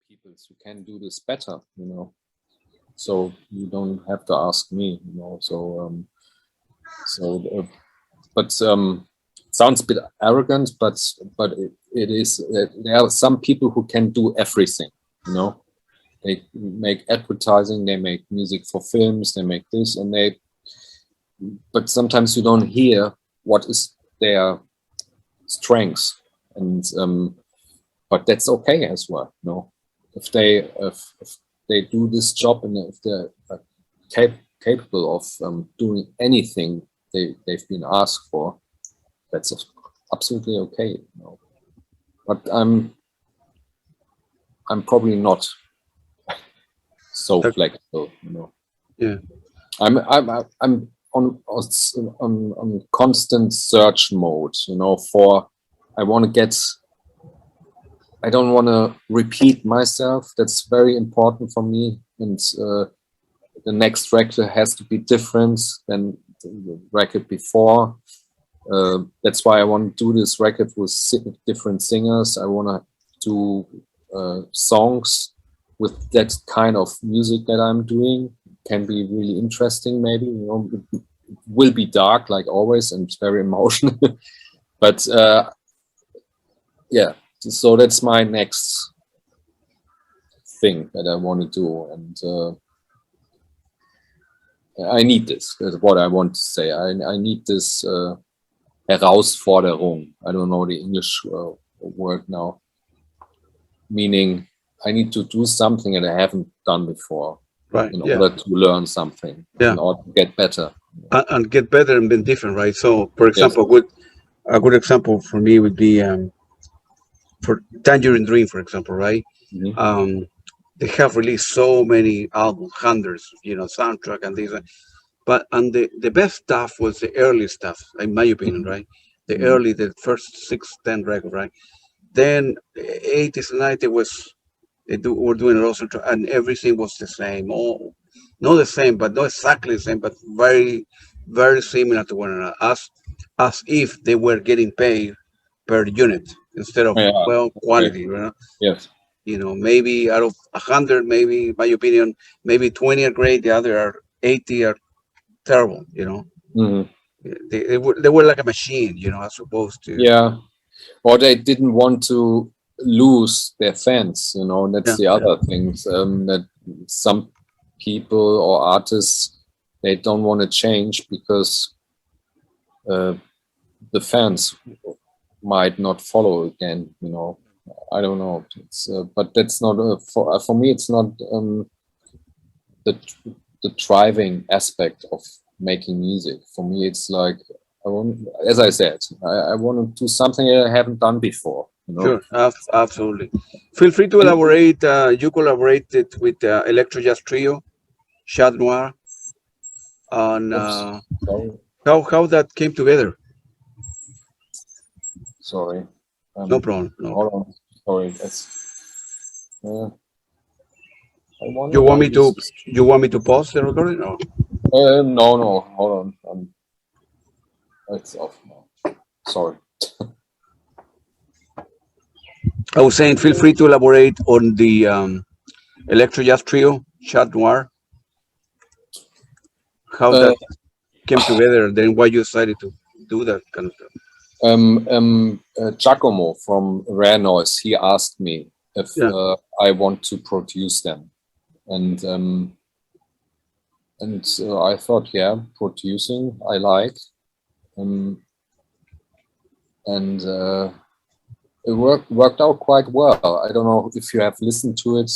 people who can do this better, so you don't have to ask me, but sounds a bit arrogant, but it is. There are some people who can do everything. They make advertising, they make music for films, they make this, but sometimes you don't hear what is their strengths, and but that's okay as well. If they do this job and if they're capable of doing anything they've been asked for, that's absolutely okay. But I'm probably not so flexible. Yeah. I'm on constant search mode. I don't want to repeat myself. That's very important for me. And the next record has to be different than the record before. That's why I want to do this record with different singers. I want to do songs with that kind of music that I'm doing. Can be really interesting, maybe. It will be dark like always and very emotional. But yeah. So that's my next thing that I want to do, and I need this. That's what I want to say. I need this Herausforderung. I don't know the English word now. Meaning, I need to do something that I haven't done before, right? In order to learn something, in order to get better, and get better and be different, right? So, for example, a good example for me would be. For Tangerine Dream, for example, right? Mm-hmm. They have released so many albums, hundreds, soundtrack and things. And the best stuff was the early stuff, in my opinion, right? The first 6-10 records, right? Then 80s and 90s were doing it also, and everything was the same. Oh, not the same, but not exactly the same, but very, very similar to one another, as if they were getting paid per unit instead of quality, right? Yes. Maybe out of 100, maybe, in my opinion, maybe 20 are great, the other are 80 are terrible. Mm-hmm. They were like a machine, as opposed to or they didn't want to lose their fans. That's the other things, that some people or artists, they don't want to change because the fans might not follow again. I don't know. It's but that's not for me. It's not the driving aspect of making music. For me, it's like as I said, I want to do something that I haven't done before. Sure, absolutely. Feel free to elaborate. You collaborated with Electro Jazz Trio, Chat Noir, on how that came together. Sorry. No problem. No. Hold on. Sorry. You want me to pause the recording? No. No. Hold on. It's off now. Sorry. I was saying, feel free to elaborate on the Electro Jazz Trio, Chat Noir. How that came together, then why you decided to do that kind of stuff. Giacomo from Rare Noise, he asked me if I want to produce them, and I thought, producing I like, and it worked out quite well. I don't know if you have listened to it.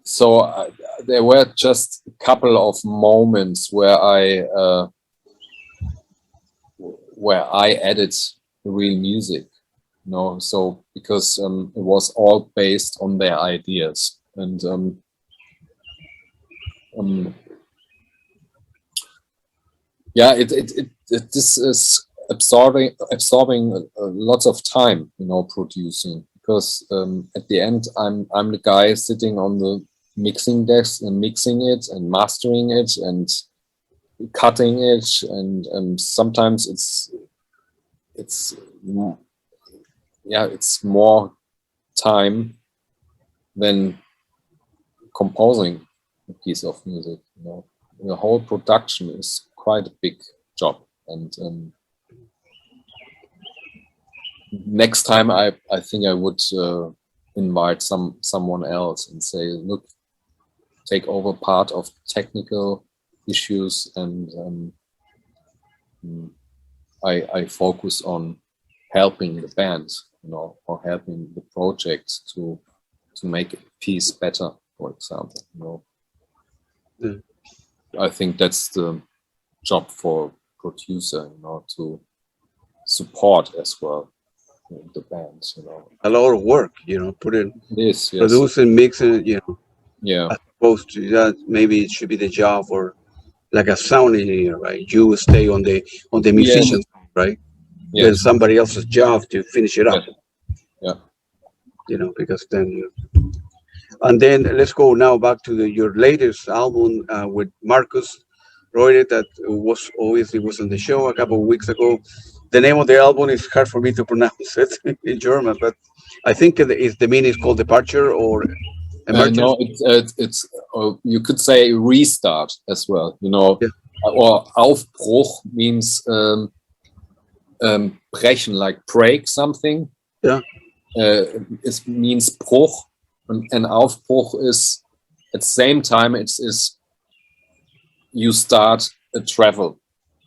So there were just a couple of moments where I added real music, so because it was all based on their ideas, and this is absorbing lots of time, producing, because at the end I'm the guy sitting on the mixing desk and mixing it and mastering it and cutting it, and sometimes it's yeah, it's more time than composing a piece of music. You know, the whole production is quite a big job, and next time I think I would invite someone else and say, look, take over part of technical issues, and I focus on helping the band, you know, or helping the project to make a piece better, for example. You know, I think that's the job for producer, you know, to support as well the band. You know, A lot of work, you know, put in, yes, producing, mixing, you know, yeah, as opposed to that. Maybe it should be the job for like a sound engineer, right? You stay on the musician, right? yes, Then somebody else's job to finish it up. yeah. You know, because then you. And then let's go now back to your latest album with Markus Reuter that was obviously was on the show a couple of weeks ago. The name of the album is hard for me to pronounce it in German, but I think the meaning is called Departure or Emergence. No, it's you could say restart as well. You know, Yeah. or Aufbruch means brechen, like break something. Yeah. It means Bruch, and Aufbruch is at the same time is you start a travel.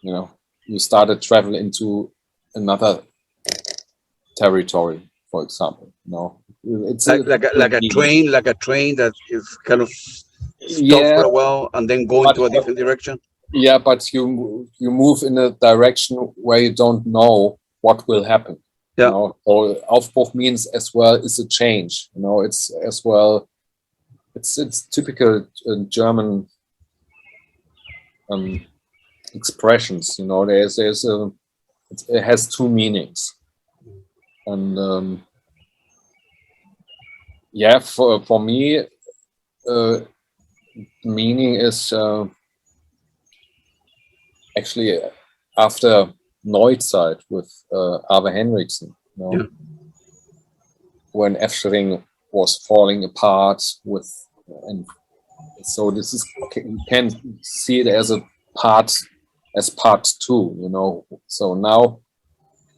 You know, you start a travel into another territory, for example. You know, it's like a train that is kind of stopped for a while and then go into a different direction. Yeah, but you move in a direction where you don't know what will happen. Yeah. You know? So Aufbruch means as well is a change. You know, it's as well. It's typical German expressions. You know, there's it has two meanings, and yeah, for me, the meaning is actually after Neuzeit with Ave Henriksen, you know, when Efschering was falling apart with, and so this is, you can see it as part 2, you know. So now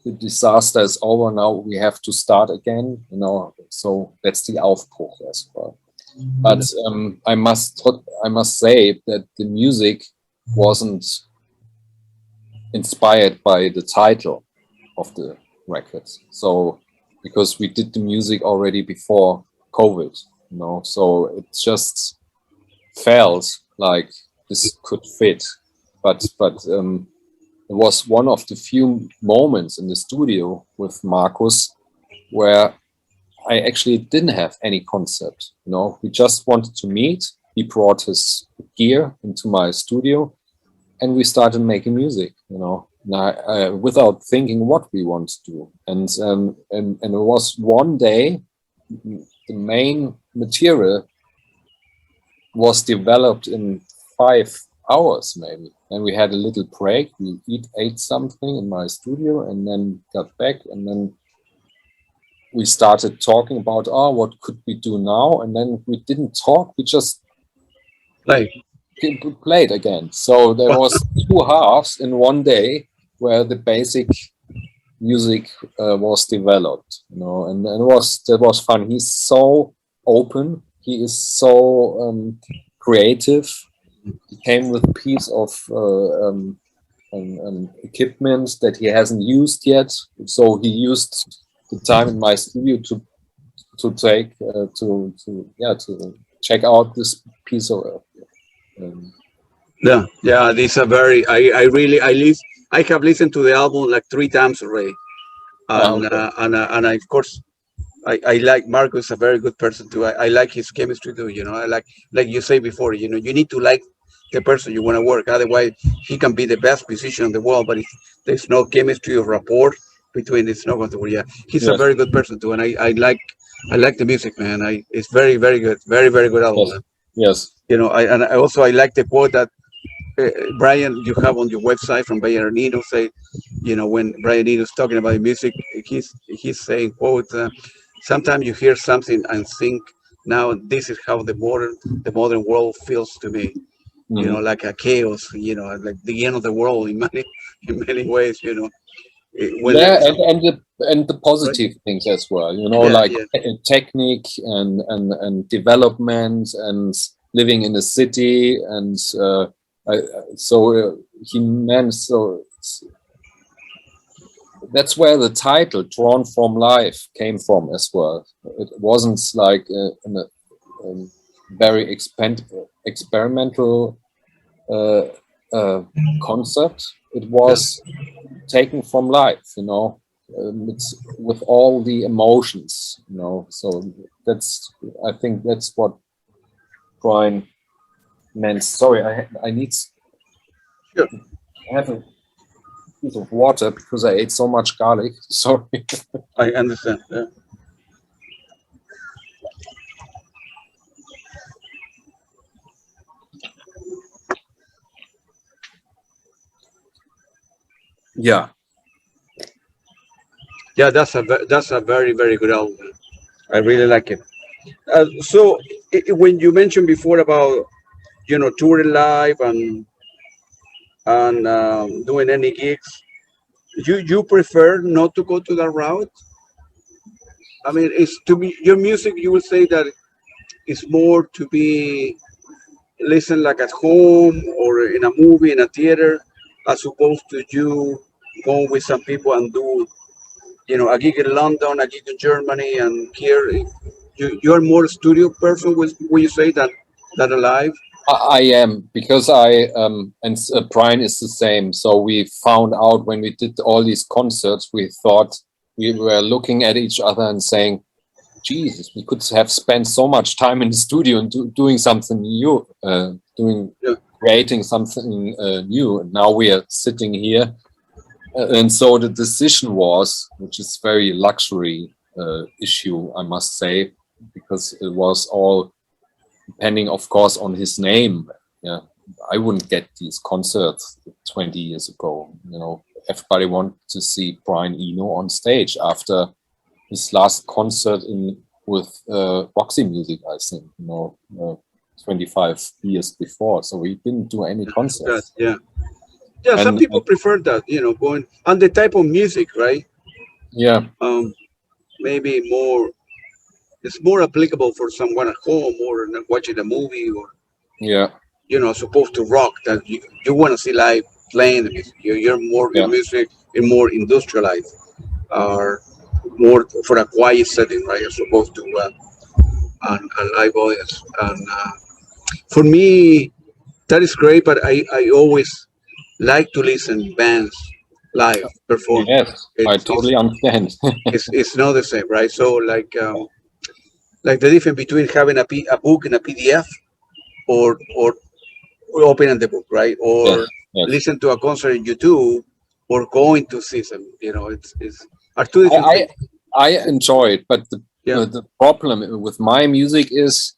the disaster is over. Now we have to start again, you know. So that's the Aufbruch as well. But I must say that the music wasn't inspired by the title of the record. So because we did the music already before COVID, you know, so it just felt like this could fit. But it was one of the few moments in the studio with Markus where I actually didn't have any concept. You know, we just wanted to meet. He brought his gear into my studio, and we started making music. You know, without thinking what we want to do. And it was one day, the main material was developed in 5 hours maybe. And we had a little break. We ate something in my studio, and then got back, and then we started talking about, what could we do now? And then we didn't talk, we just played again. So there was 2 halves in one day where the basic music was developed, you know, and that was fun. He's so open, he is so creative. He came with a piece of equipment that he hasn't used yet, so he used the time in my studio to take to check out this piece of these are very I have listened to the album like 3 times already, and I, of course I like Markus, a very good person too. I like his chemistry too, you know. I like you say before, you know, you need to like the person you want to work, otherwise he can be the best musician in the world, but if there's no chemistry or rapport between, it's not going to work. He's a very good person too, and I like the music, man. It's very, very good, very, very good album. Yes. You know, I also like the quote that Brian, you have on your website from Brian Eno say, when Brian Eno is talking about music, he's saying, quote, sometimes you hear something and think, now this is how the modern world feels to me, like a chaos, like the end of the world in many ways, when Yeah, so, and the right? positive things as well, Yeah, like yeah, technique and development and living in a city and he meant that's where the title "Drawn from Life" came from as well. It wasn't like a very experimental uh, concept. It yeah, was taken from life, it's with all the emotions, so I think that's what Brian meant. Sorry, I need sure. I have a piece of water because I ate so much garlic. Sorry. I understand. Yeah. Yeah. Yeah, that's a very, very good album. I really like it. So when you mentioned before about touring live and doing any gigs, you prefer not to go to that route? I mean, it's to be your music. You would say that it's more to be listened like at home or in a movie in a theater, as opposed to you going with some people and do a gig in London, a gig in Germany, and here you're more studio person. Would you say that alive? I am, because Brian is the same. So we found out when we did all these concerts, we thought we were looking at each other and saying, Jesus, we could have spent so much time in the studio and doing something new, Yeah, creating something new. And now we are sitting here. And so the decision was, which is very luxury issue, I must say, because it was all depending, of course, on his name. Yeah, I wouldn't get these concerts 20 years ago. Everybody wanted to see Brian Eno on stage after his last concert with Roxy Music, I think. 25 years before. So we didn't do any concerts. yeah. Yeah, some people And prefer that, going and the type of music, right? yeah, Maybe it's more applicable for someone at home or not watching a movie or, yeah, supposed to rock that you want to see live playing the music. You're more your yeah. music is more industrialized or more for a quiet setting, right? As opposed to a live audience. And for me, that is great, but I always like to listen bands live perform. Yes, I It's it's totally understand. it's not the same, right? So like the difference between having a book in a PDF or opening the book, right? Yes, Or yes. listen to a concert in YouTube or going to see them. It's are two I, different I things. I enjoy it, but Yeah, the problem with my music is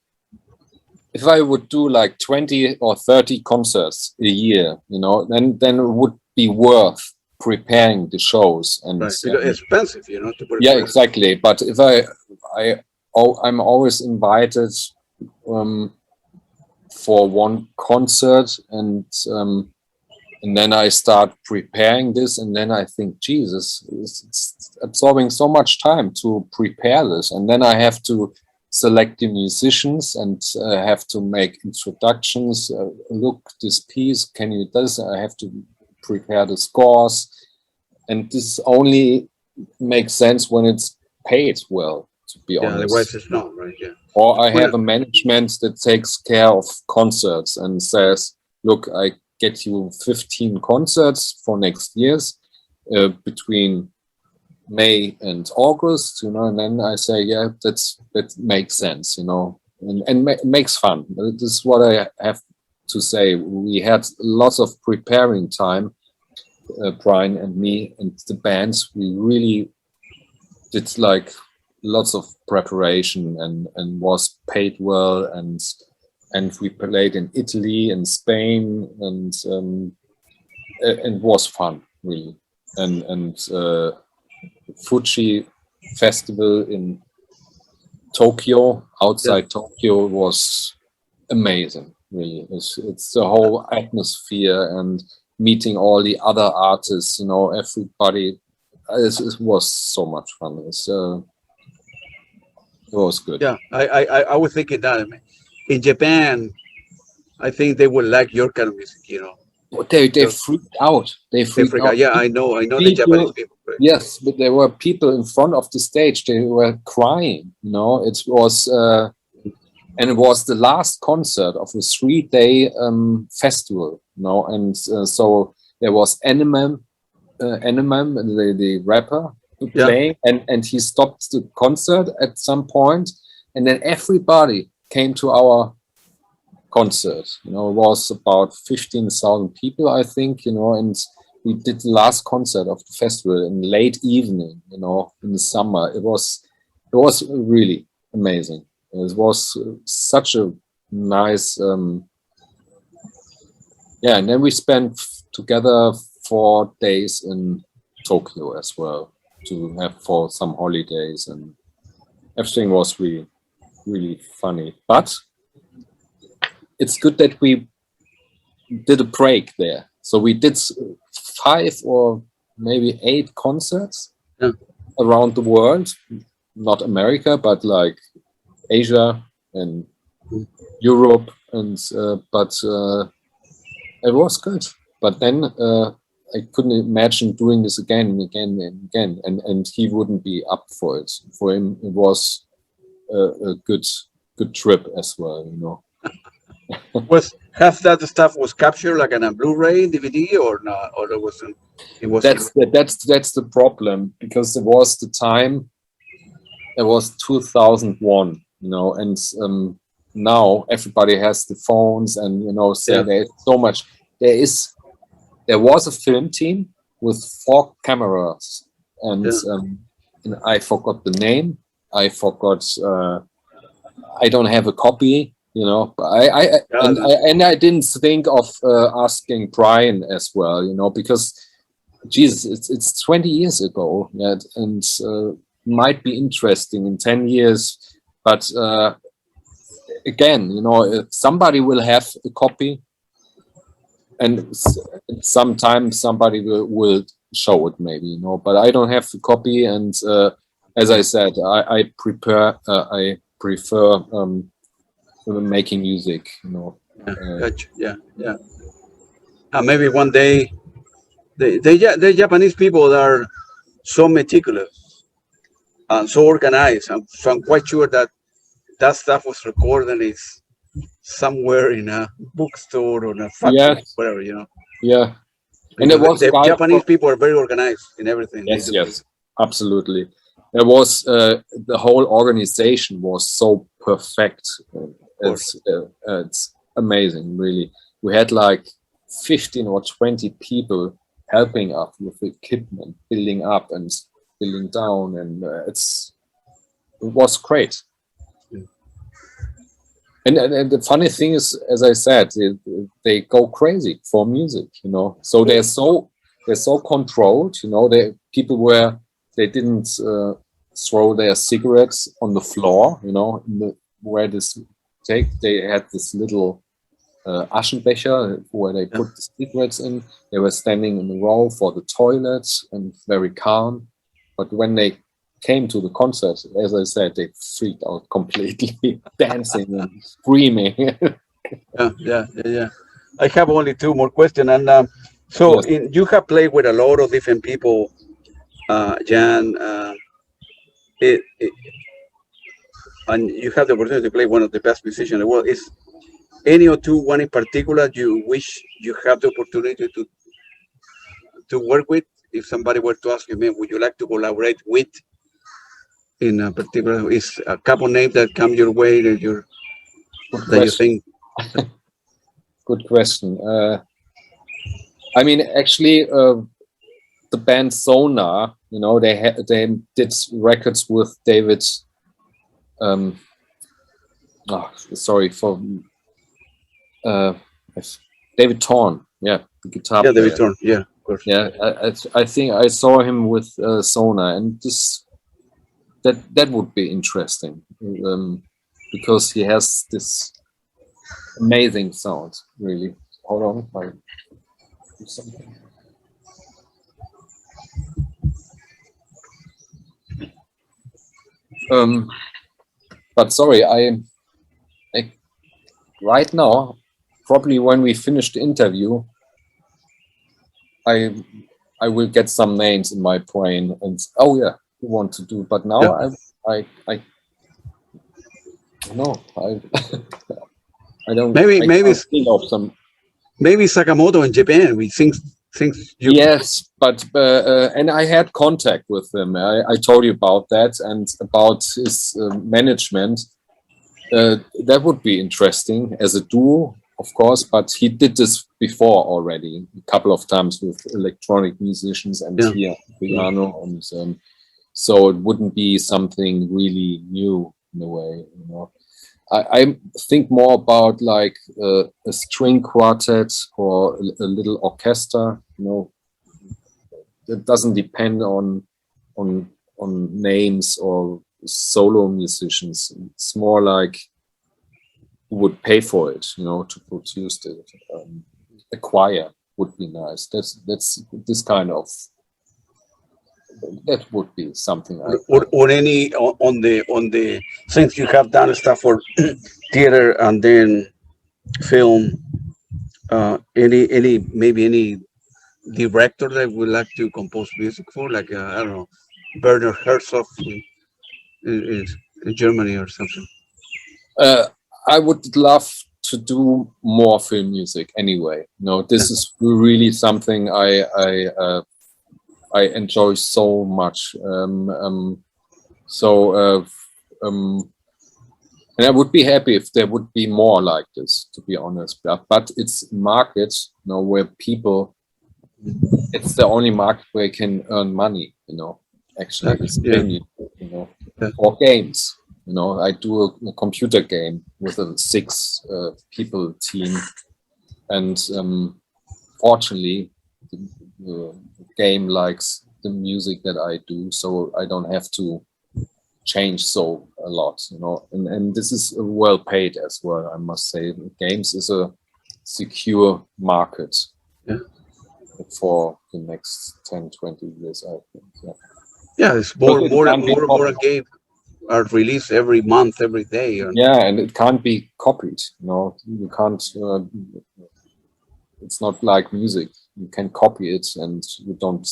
if I would do like 20 or 30 concerts a year, then it would be worth preparing the shows and right. Because it's expensive, to yeah, prepare. exactly. But if I'm always invited um, for one concert and then I start preparing this, and then I think, Jesus, it's absorbing so much time to prepare this, and then I have to select the musicians and have to make introductions. Look, this piece, can you do this? I have to prepare the scores, and this only makes sense when it's paid well, to be Yeah, otherwise honest. it's not, right? Yeah. Or I Well, have a management that takes care of concerts and says, look, I get you 15 concerts for next year's between May and August, and then I say, yeah, that makes sense, and makes fun. This is what I have to say. We had lots of preparing time, Brian and me and the bands. We really did like lots of preparation and was paid well, and and we played in Italy and Spain, and it was fun, really. And Fuji Festival in Tokyo, outside Tokyo, was amazing, really. It's the whole atmosphere and meeting all the other artists, you know, everybody. It was so much fun. It was good. Yeah, I was thinking that in Japan, I think they would like your kind of music, you know. They freaked out. They freaked out. Yeah, I know People, the Japanese people. Right? Yes, but there were people in front of the stage. They were crying. You know, it was, and it was the last concert of a 3-day festival. You know, and so there was Eminem, the rapper, playing, and he stopped the concert at some point, and then everybody came to our concert. You know, it was about 15,000 people, I think, you know, and we did the last concert of the festival in late evening, you know, in the summer. It was really amazing. It was such a nice, and then we spent together 4 days in Tokyo as well to have for some holidays, and everything was really, really funny. But it's good that we did a break there. So we did 5 or maybe 8 concerts around the world, not America, but like Asia and Europe, and but it was good. But then I couldn't imagine doing this again and again and again, and he wouldn't be up for it. For him, it was a good trip as well, you know. Was half that stuff was captured like on a Blu-ray, DVD, or not? Or it wasn't? It was. That's the problem, because it was the time. It was 2001, you know, and now everybody has the phones, and you know, so there's so much. There was a film team with 4 cameras, and I forgot the name. I forgot. I don't have a copy, you know. But I didn't think of asking Brian as well, you know, because Jesus, it's 20 years ago, and might be interesting in 10 years. But again, you know, if somebody will have a copy, and sometimes somebody will show it, maybe, you know. But I don't have the copy, and as I said, I prefer making music, you know. Gotcha. Yeah. Maybe one day, the Japanese people are so meticulous and so organized. So I'm quite sure that stuff was recorded is somewhere in a bookstore or in a factory, whatever, you know. Yeah. And the Japanese people are very organized in everything. Yes, absolutely. There was the whole organization was so perfect. It's amazing, really. We had like 15 or 20 people helping us with equipment, building up and building down, and it was great. And the funny thing is, as I said, they go crazy for music, you know. So they're so controlled, you know. They didn't throw their cigarettes on the floor, you know. They had this little Aschenbecher where they put the cigarettes in. They were standing in a row for the toilets and very calm. But when they came to the concert, as I said, they freaked out completely, dancing and screaming. Yeah. I have only 2 more questions, and you have played with a lot of different people, Jan. And you have the opportunity to play one of the best musicians in the world. Is any or 2, one in particular, you wish you have the opportunity to work with? If somebody were to ask you, man, would you like to collaborate with? In a particular, is a couple names that come your way that you think? Good question. I mean, actually, the band Sonar, you know, they did records with David. Sorry for uh, David Thorne, yeah, the guitar Yeah, the player. return. Yeah, of course. Yeah, I think I saw him with Sona, and that would be interesting, because he has this amazing sound. Really, hold on, I do something. But sorry, I right now, probably when we finish the interview, I will get some names in my brain and oh yeah, you want to do. But now I no, I I don't. Maybe I maybe can't think of some. maybe Sakamoto in Japan. We think you. Yes, but and I had contact with him. I told you about that and about his management. That would be interesting as a duo, of course. But he did this before already a couple of times with electronic musicians and here piano, and so it wouldn't be something really new in a way, you know. I think more about like a string quartet or a little orchestra. You know, it doesn't depend on names or solo musicians. It's more like who would pay for it. You know, to produce it. A choir would be nice. That's this kind of. That would be something. Or any on the since you have done stuff for theater and then film. Any maybe any director that would like to compose music for, like I don't know, Werner Herzog in, in Germany or something. I would love to do more film music anyway. No, this is really something I enjoy so much. And I would be happy if there would be more like this, to be honest. But it's market, you know, where people, it's the only market where you can earn money, you know, actually. It's film music, you know, or games. You know, I do a computer game with a 6 people team. And fortunately, the game likes the music that I do, so I don't have to change so a lot, you know, and this is well paid as well, I must say. Games is a secure market for the next 10-20 years, I think. Yeah, it's more a game are released every month, every day. Yeah, and it can't be copied, you know. You can't it's not like music. You can copy it and you don't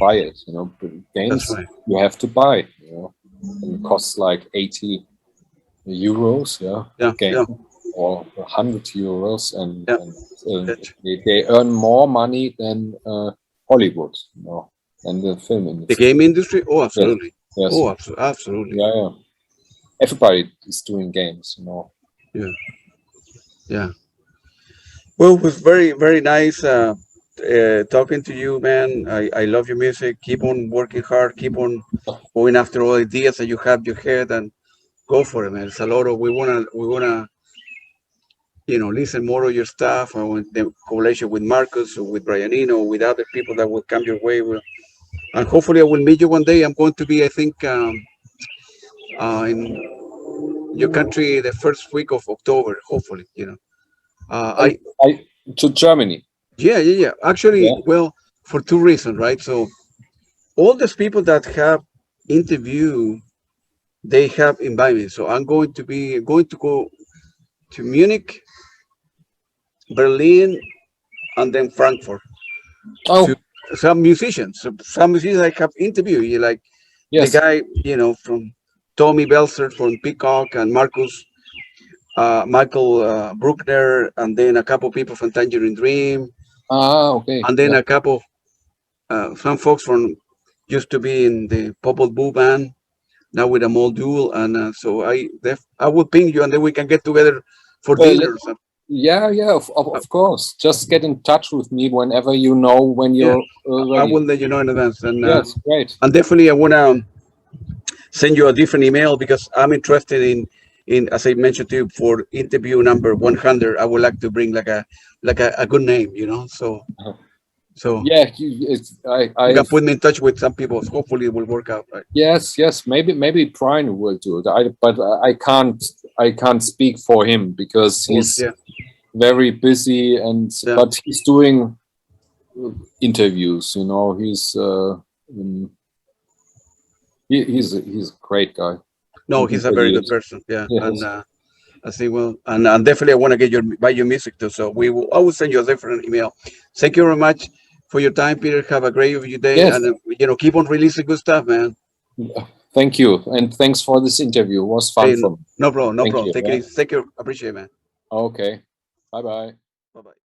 buy it, you know. But games you have to buy, you know. And it costs like 80 euros, or 100 euros, and they earn more money than Hollywood, you know, than the film industry. The game industry? Oh, absolutely. Yes. Oh, absolutely. Yeah. Everybody is doing games, you know. Yeah. Well, it was very, very nice talking to you, man. I love your music. Keep on working hard. Keep on going after all ideas that you have in your head, and go for it, man. It's a lot of we wanna you know, listen more of your stuff, or the collaboration with Markus or with Brian Eno, or with other people that will come your way. And hopefully I will meet you one day. I'm going to be, I think, in your country the first week of October, hopefully, you know. To Germany. Yeah. Actually, well, for 2 reasons, right? So all these people that have interviewed, they have invited me. So I'm going to go to Munich, Berlin, and then Frankfurt. To some musicians I have interviewed, like the guy, you know, from Tommy Belser from Peacock, and Michael Bruckner, and then a couple people from Tangerine Dream. And then a couple, some folks from used to be in the Popol Vuh band, now with a Mole Duel, and so I will ping you, and then we can get together for dinner or something. Yeah, of course. Just get in touch with me whenever you know when you're ready. I will let you know in advance. And yes, great. And definitely I want to send you a different email, because I'm interested as I mentioned to you, for interview number 100, I would like to bring like a good name, you know. So Yeah, you can put me in touch with some people. Hopefully, it will work out. Right? yes, maybe Brian will do it. But I can't speak for him because he's Yeah. very busy, and Yeah. but he's doing interviews. You know, he's a great guy. No, he's a very good person. Yeah, and I say, well, and definitely I want to get buy your music too. So I will send you a different email. Thank you very much for your time, Peter. Have a great day, Yes. and keep on releasing good stuff, man. Thank you, and thanks for this interview. It was fun for me. No problem. Thank you. Take it easy. Thank you. Appreciate it, man. Okay. Bye bye. Bye bye.